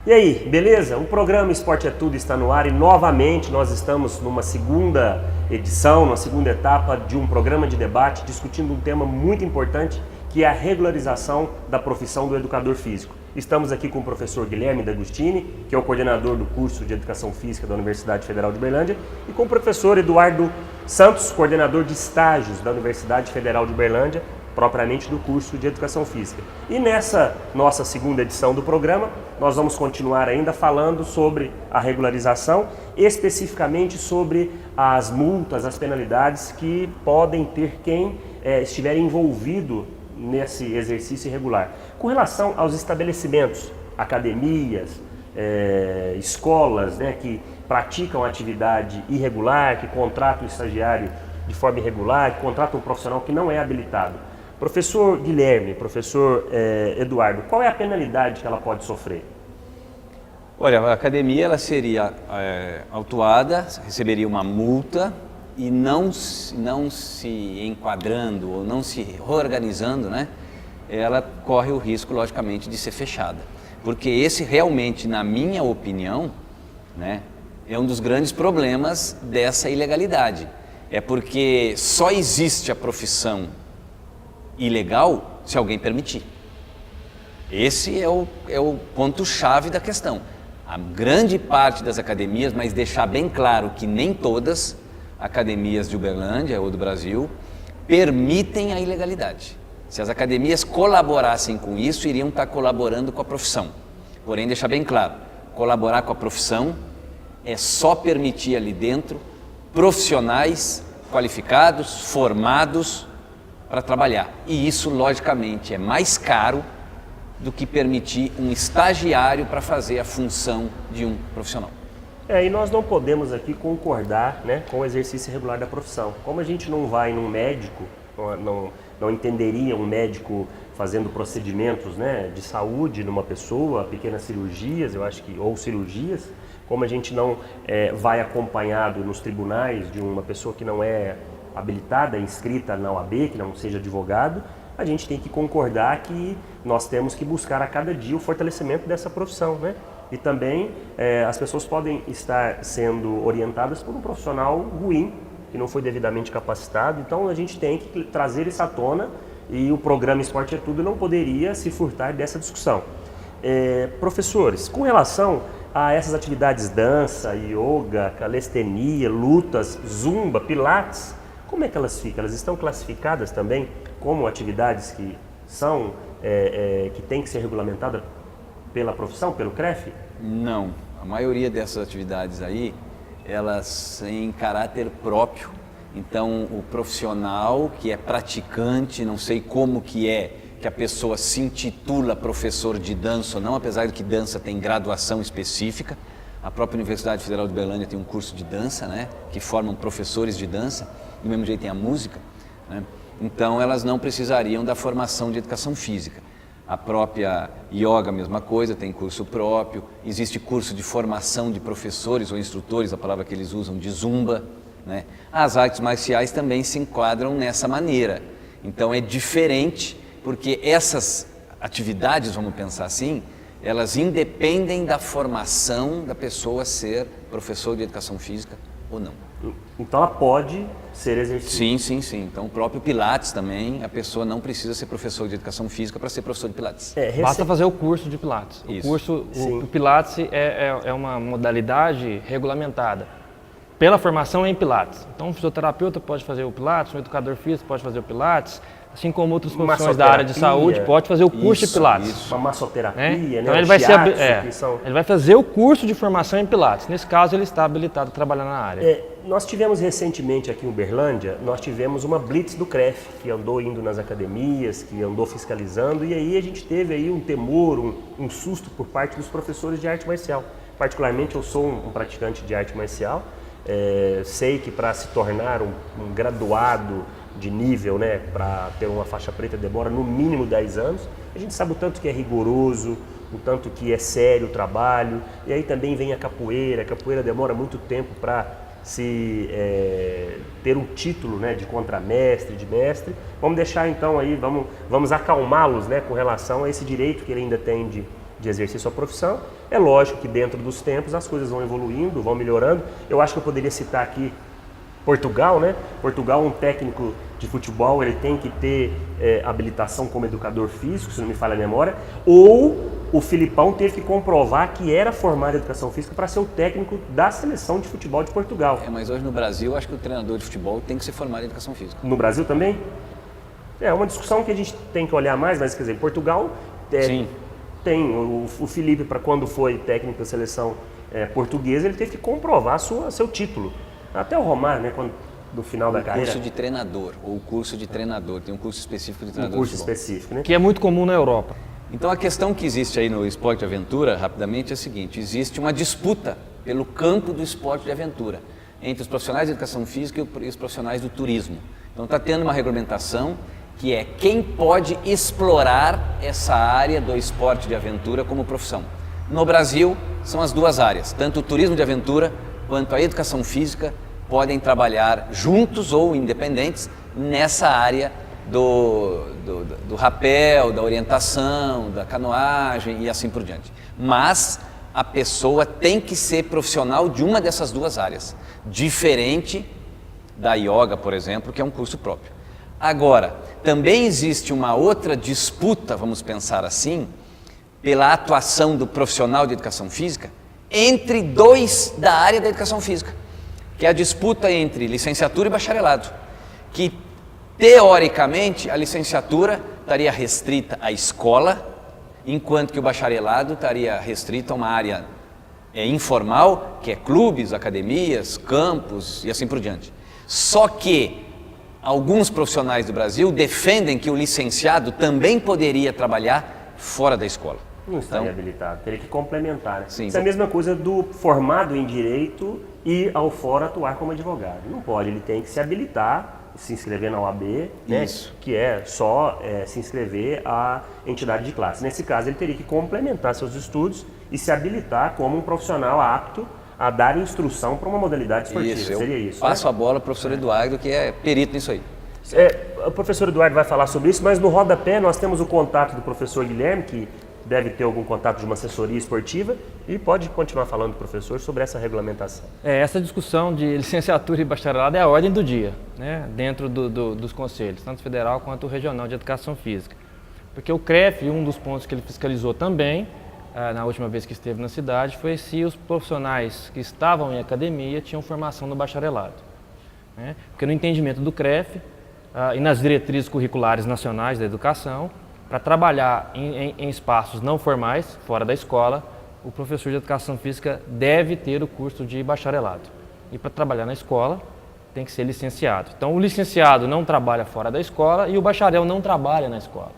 E aí, beleza? O programa Esporte é Tudo está no ar e novamente nós estamos numa segunda edição, numa segunda etapa de um programa de debate discutindo um tema muito importante que é a regularização da profissão do educador físico. Estamos aqui com o professor Guilherme D'Agostini, que é o coordenador do curso de Educação Física da Universidade Federal de Uberlândia, e com o professor Eduardo Santos, coordenador de estágios da Universidade Federal de Uberlândia, propriamente do curso de Educação Física. E nessa nossa segunda edição do programa, nós vamos continuar ainda falando sobre a regularização, especificamente sobre as multas, as penalidades que podem ter quem estiver envolvido nesse exercício irregular. Com relação aos estabelecimentos, academias, escolas, né, que praticam atividade irregular, que contratam o estagiário de forma irregular, que contratam um profissional que não é habilitado. Professor Guilherme, professor Eduardo, qual é a penalidade que ela pode sofrer? Olha, a academia ela seria autuada, receberia uma multa e não se enquadrando ou não se reorganizando, né, ela corre o risco, logicamente, de ser fechada. Porque esse realmente, na minha opinião, né, é um dos grandes problemas dessa ilegalidade. É porque só existe a profissão ilegal se alguém permitir. Esse é o ponto-chave da questão. A grande parte das academias, mas deixar bem claro que nem todas academias de Uberlândia ou do Brasil permitem a ilegalidade. Se as academias colaborassem com isso, iriam estar colaborando com a profissão. Porém, deixar bem claro, colaborar com a profissão é só permitir ali dentro profissionais qualificados, formados para trabalhar. E isso, logicamente, é mais caro do que permitir um estagiário para fazer a função de um profissional. E nós não podemos aqui concordar, né, com o exercício irregular da profissão. Como a gente não vai num médico, não entenderia um médico fazendo procedimentos, né, de saúde numa pessoa, pequenas cirurgias, eu acho que, ou cirurgias, como a gente não vai acompanhado nos tribunais de uma pessoa que não é habilitada, inscrita na OAB, que não seja advogado, a gente tem que concordar que nós temos que buscar a cada dia o fortalecimento dessa profissão, né? E também as pessoas podem estar sendo orientadas por um profissional ruim, que não foi devidamente capacitado, então a gente tem que trazer isso à tona e o programa Esporte é Tudo não poderia se furtar dessa discussão. Professores, com relação a essas atividades dança, yoga, calistenia, lutas, zumba, pilates, como é que elas ficam? Elas estão classificadas também como atividades que são, que têm que ser regulamentadas pela profissão, pelo CREF? Não, a maioria dessas atividades aí, elas têm caráter próprio. Então, o profissional que é praticante, não sei como que a pessoa se intitula professor de dança ou não, apesar de que dança tem graduação específica. A própria Universidade Federal de Uberlândia tem um curso de dança, né, que formam professores de dança, do mesmo jeito tem a música, né? Então elas não precisariam da formação de educação física. A própria yoga, a mesma coisa, tem curso próprio, existe curso de formação de professores ou instrutores, a palavra que eles usam, de zumba, né? As artes marciais também se enquadram nessa maneira. Então é diferente, porque essas atividades, vamos pensar assim, elas independem da formação da pessoa ser professor de educação física ou não. Então ela pode ser exercida? Sim. Então o próprio Pilates também, a pessoa não precisa ser professor de educação física para ser professor de Pilates. Basta fazer o curso de Pilates. Isso. O Pilates é uma modalidade regulamentada pela formação em Pilates. Então um fisioterapeuta pode fazer o Pilates, um educador físico pode fazer o Pilates, assim como outras profissões da área de saúde, pode fazer o curso de Pilates. Uma massoterapia, Então né? Ele vai fazer o curso de formação em Pilates. Nesse caso, ele está habilitado a trabalhar na área. Nós tivemos recentemente aqui em Uberlândia, nós tivemos uma blitz do CREF, que andou indo nas academias, que andou fiscalizando, e aí a gente teve aí um temor, um susto por parte dos professores de arte marcial. Particularmente, eu sou um praticante de arte marcial, sei que para se tornar um graduado de nível, né, para ter uma faixa preta demora no mínimo 10 anos. A gente sabe o tanto que é rigoroso, o tanto que é sério o trabalho, e aí também vem a capoeira demora muito tempo para se ter um título, né, de contramestre, de mestre. Vamos deixar então aí, vamos acalmá-los, né, com relação a esse direito que ele ainda tem de de exercer sua profissão. É lógico que dentro dos tempos as coisas vão evoluindo, vão melhorando. Eu acho que eu poderia citar aqui Portugal, né? Portugal, um técnico de futebol, ele tem que ter habilitação como educador físico, se não me falha a memória, ou o Filipão teve que comprovar que era formado em educação física para ser o técnico da seleção de futebol de Portugal. Mas hoje no Brasil, acho que o treinador de futebol tem que ser formado em educação física. No Brasil também? É uma discussão que a gente tem que olhar mais, mas quer dizer, Portugal tem o Felipe, para quando foi técnico da seleção portuguesa, ele teve que comprovar seu título. Até o Romário, né, no final da carreira. Curso de treinador, ou curso de treinador, tem um curso específico de treinador. Um curso específico, né? Que é muito comum na Europa. Então a questão que existe aí no esporte de aventura, rapidamente, é a seguinte: existe uma disputa pelo campo do esporte de aventura entre os profissionais de educação física e os profissionais do turismo. Então está tendo uma regulamentação que é quem pode explorar essa área do esporte de aventura como profissão. No Brasil, são as duas áreas, tanto o turismo de aventura quanto a educação física podem trabalhar juntos ou independentes nessa área do rapel, da orientação, da canoagem e assim por diante. Mas a pessoa tem que ser profissional de uma dessas duas áreas, diferente da yoga, por exemplo, que é um curso próprio. Agora, também existe uma outra disputa, vamos pensar assim, pela atuação do profissional de educação física entre dois da área da educação física, que é a disputa entre licenciatura e bacharelado, que teoricamente a licenciatura estaria restrita à escola, enquanto que o bacharelado estaria restrito a uma área informal, que é clubes, academias, campos e assim por diante. Só que alguns profissionais do Brasil defendem que o licenciado também poderia trabalhar fora da escola. Não estaria habilitado, teria que complementar, né? Sim. Isso é a mesma coisa do formado em Direito ir ao fora atuar como advogado. Não pode, ele tem que se habilitar, se inscrever na OAB, né? Que é só se inscrever à entidade de classe. Nesse caso, ele teria que complementar seus estudos e se habilitar como um profissional apto a dar instrução para uma modalidade esportiva. Seria isso, passo a bola para o professor Eduardo, que é perito nisso aí. O professor Eduardo vai falar sobre isso, mas no rodapé nós temos o contato do professor Guilherme, que deve ter algum contato de uma assessoria esportiva, e pode continuar falando, professor, sobre essa regulamentação. Essa discussão de licenciatura e bacharelado é a ordem do dia, né, dentro dos conselhos, tanto federal quanto regional de educação física. Porque o CREF, um dos pontos que ele fiscalizou também, na última vez que esteve na cidade, foi se os profissionais que estavam em academia tinham formação no bacharelado. Né? Porque no entendimento do CREF e nas diretrizes curriculares nacionais da educação, para trabalhar em espaços não formais, fora da escola, o professor de educação física deve ter o curso de bacharelado. E para trabalhar na escola, tem que ser licenciado. Então, o licenciado não trabalha fora da escola e o bacharel não trabalha na escola.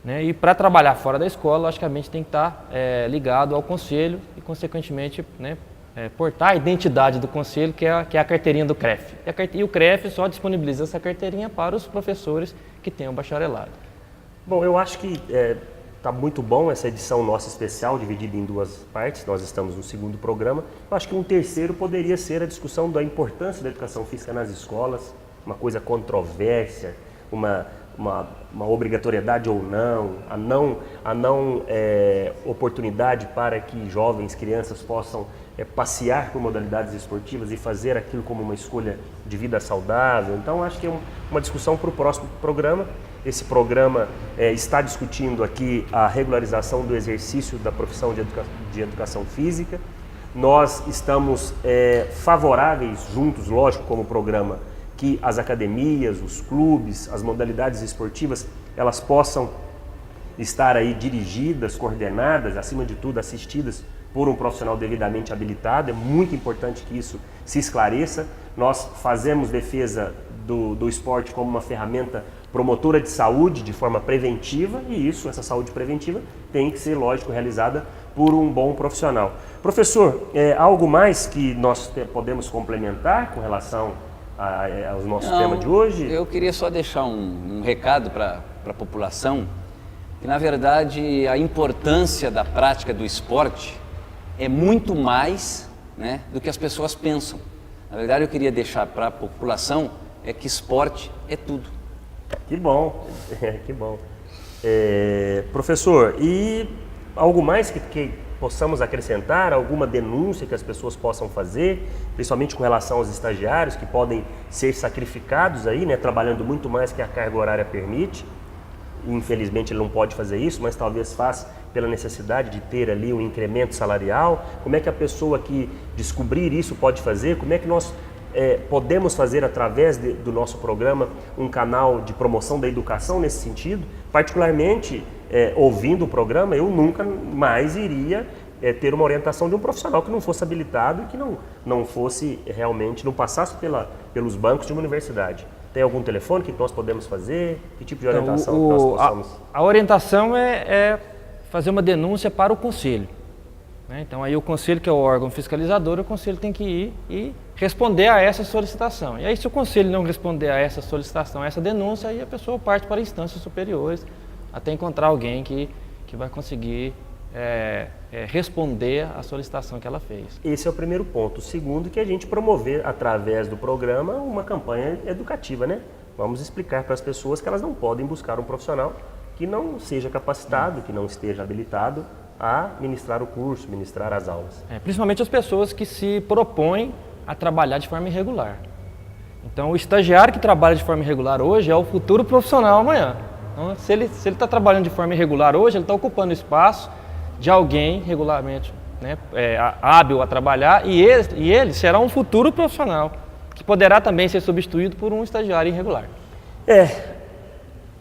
Né? E para trabalhar fora da escola, logicamente, tem que estar ligado ao conselho e, consequentemente, né, portar a identidade do conselho, que é a carteirinha do CREF. E o CREF só disponibiliza essa carteirinha para os professores que têm o bacharelado. Bom, eu acho que está muito bom essa edição nossa especial, dividida em duas partes. Nós estamos no segundo programa. Eu acho que um terceiro poderia ser a discussão da importância da educação física nas escolas, uma coisa controvérsia, uma obrigatoriedade ou não, a não oportunidade para que jovens, crianças possam passear por modalidades esportivas e fazer aquilo como uma escolha de vida saudável. Então, acho que é uma discussão para o próximo programa. Esse programa está discutindo aqui a regularização do exercício da profissão de educação física. Nós estamos favoráveis, juntos, lógico, como programa, que as academias, os clubes, as modalidades esportivas, elas possam estar aí dirigidas, coordenadas, acima de tudo, assistidas por um profissional devidamente habilitado. É muito importante que isso se esclareça. Nós fazemos defesa do esporte como uma ferramenta promotora de saúde de forma preventiva, e essa saúde preventiva tem que ser, lógico, realizada por um bom profissional. Professor, algo mais que nós podemos complementar com relação ao nosso tema de hoje? Eu queria só deixar um recado para a população, que na verdade a importância da prática do esporte é muito mais, né, do que as pessoas pensam. Na verdade, eu queria deixar para a população que esporte é tudo. Que bom, que bom. Professor, e Algo mais que possamos acrescentar, alguma denúncia que as pessoas possam fazer, principalmente com relação aos estagiários que podem ser sacrificados aí, né, trabalhando muito mais que a carga horária permite. Infelizmente ele não pode fazer isso, mas talvez faça pela necessidade de ter ali um incremento salarial. Como é que a pessoa que descobrir isso pode fazer? Como é que nós podemos fazer através do nosso programa um canal de promoção da educação nesse sentido? Particularmente, ouvindo o programa, eu nunca mais iria ter uma orientação de um profissional que não fosse habilitado e que não fosse realmente, não passasse pelos bancos de uma universidade. Tem algum telefone que nós podemos fazer? Que tipo de orientação que nós possamos? A orientação é fazer uma denúncia para o conselho. Né? Então aí o conselho, que é o órgão fiscalizador, o conselho tem que ir e responder a essa solicitação. E aí se o conselho não responder a essa solicitação, a essa denúncia, aí a pessoa parte para instâncias superiores até encontrar alguém que vai conseguir responder à solicitação que ela fez. Esse é o primeiro ponto. O segundo, que a gente promover através do programa uma campanha educativa, né? Vamos explicar para as pessoas que elas não podem buscar um profissional que não seja capacitado, que não esteja habilitado a ministrar o curso, ministrar as aulas. Principalmente as pessoas que se propõem a trabalhar de forma irregular. Então o estagiário que trabalha de forma irregular hoje é o futuro profissional amanhã. Então, se ele está trabalhando de forma irregular hoje, ele está ocupando o espaço de alguém regularmente, né, hábil a trabalhar, e ele será um futuro profissional, que poderá também ser substituído por um estagiário irregular.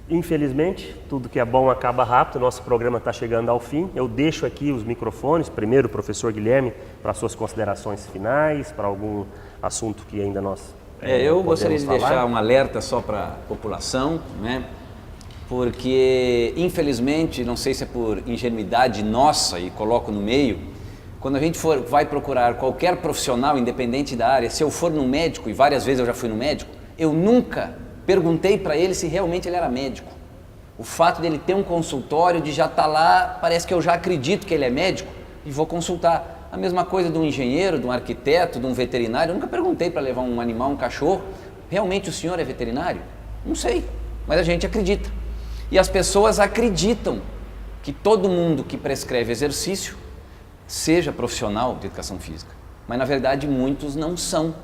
Infelizmente, tudo que é bom acaba rápido, nosso programa está chegando ao fim. Eu deixo aqui os microfones, primeiro o professor Guilherme, para suas considerações finais, para algum assunto que ainda nós eu gostaria de falar. deixar um alerta só para a população, né? Porque, infelizmente, não sei se é por ingenuidade nossa, e coloco no meio, quando a gente vai procurar qualquer profissional, independente da área, se eu for no médico, e várias vezes eu já fui no médico, eu nunca perguntei para ele se realmente ele era médico. O fato dele ter um consultório, de já estar lá, parece que eu já acredito que ele é médico e vou consultar. A mesma coisa de um engenheiro, de um arquiteto, de um veterinário. Eu nunca perguntei para levar um animal, um cachorro, realmente o senhor é veterinário? Não sei, mas a gente acredita. E as pessoas acreditam que todo mundo que prescreve exercício seja profissional de educação física. Mas na verdade muitos não são.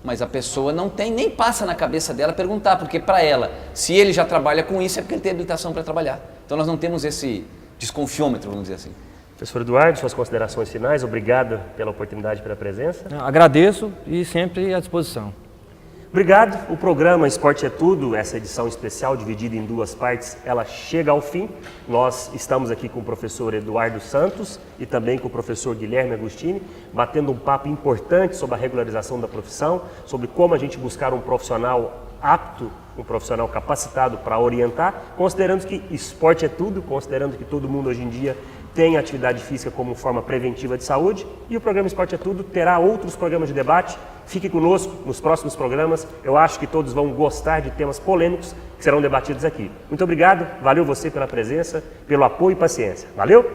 Mas a pessoa não tem, nem passa na cabeça dela perguntar, porque para ela, se ele já trabalha com isso, é porque ele tem habilitação para trabalhar. Então nós não temos esse desconfiômetro, vamos dizer assim. Professor Eduardo, suas considerações finais, obrigado pela oportunidade e pela presença. Agradeço e sempre à disposição. Obrigado. O programa Esporte é Tudo, essa edição especial dividida em duas partes, ela chega ao fim. Nós estamos aqui com o professor Eduardo Santos e também com o professor Guilherme Agostini, batendo um papo importante sobre a regularização da profissão, sobre como a gente buscar um profissional apto, um profissional capacitado para orientar, considerando que esporte é tudo, considerando que todo mundo hoje em dia tem atividade física como forma preventiva de saúde, e o programa Esporte é Tudo terá outros programas de debate. Fique conosco nos próximos programas, eu acho que todos vão gostar de temas polêmicos que serão debatidos aqui. Muito obrigado, valeu você pela presença, pelo apoio e paciência. Valeu!